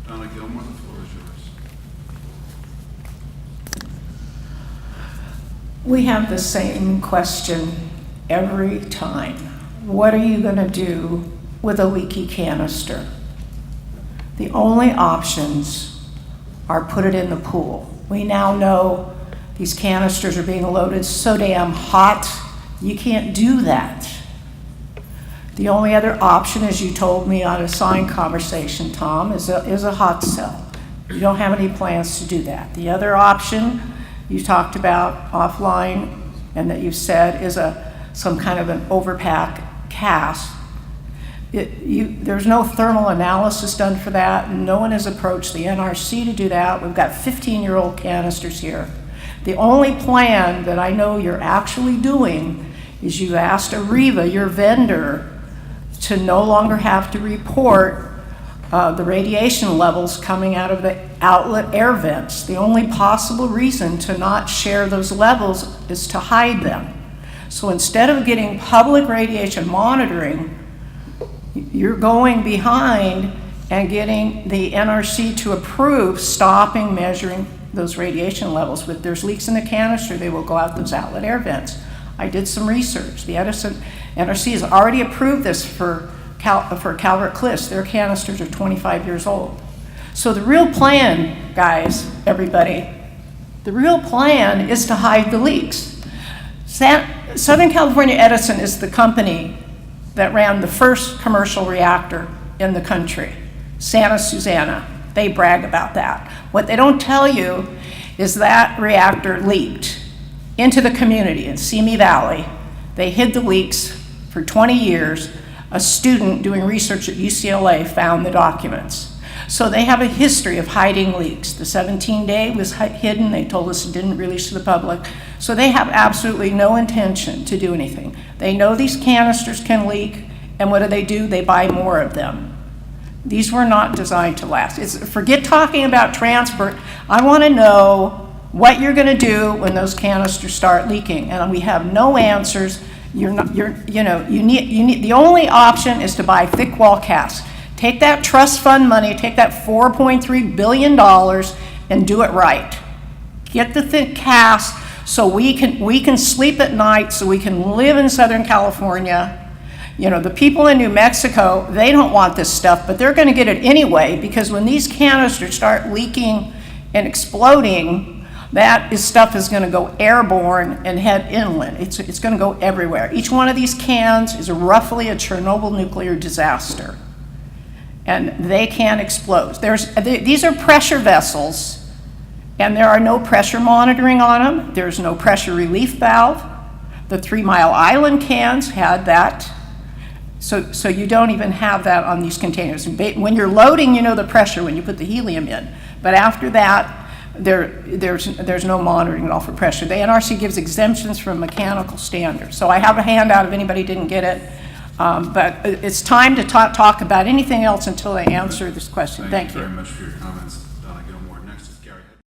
Donna Gilmore, the floor is yours. We have the same question every time. What are you going to do with a leaky canister? The only options are put it in the pool. We now know these canisters are being loaded so damn hot, you can't do that. The only other option, as you told me on a sign conversation, Tom, is a hot cell. You don't have any plans to do that. The other option you talked about offline and that you said is some kind of an overpack cast. There's no thermal analysis done for that. No one has approached the NRC to do that. We've got 15-year-old canisters here. The only plan that I know you're actually doing is you asked Areva, your vendor, to no longer have to report the radiation levels coming out of the outlet air vents. The only possible reason to not share those levels is to hide them. So instead of getting public radiation monitoring, you're going behind and getting the NRC to approve stopping measuring those radiation levels. If there's leaks in the canister, they will go out those outlet air vents. I did some research. The Edison NRC has already approved this for Calvert Cliffs. Their canisters are 25 years old. So the real plan, guys, everybody, the real plan is to hide the leaks. Southern California Edison is the company that ran the first commercial reactor in the country, Santa Susana. They brag about that. What they don't tell you is that reactor leaked into the community in Simi Valley. They hid the leaks for 20 years. A student doing research at UCLA found the documents. So they have a history of hiding leaks. The 17-day was hidden. They told us it didn't release to the public. So they have absolutely no intention to do anything. They know these canisters can leak, and what do? They buy more of them. These were not designed to last. Forget talking about transport. I want to know what you're going to do when those canisters start leaking, and we have no answers. The only option is to buy thick wall casts. Take that trust fund money, take that $4.3 billion and do it right. Get the thick cast so we can sleep at night, so we can live in Southern California. You know, the people in New Mexico, they don't want this stuff, but they're going to get it anyway, because when these canisters start leaking and exploding, stuff is going to go airborne and head inland. It's going to go everywhere. Each one of these cans is roughly a Chernobyl nuclear disaster, and they can explode. These are pressure vessels, and there are no pressure monitoring on them. There's no pressure relief valve. The 3 Mile Island cans had that. So you don't even have that on these containers. When you're loading, you know the pressure when you put the helium in. But after that, there's no monitoring at all for pressure. The NRC gives exemptions from mechanical standards. So I have a handout if anybody didn't get it. But it's time to talk about anything else until I answer this question. Thank you you. very much for your comments.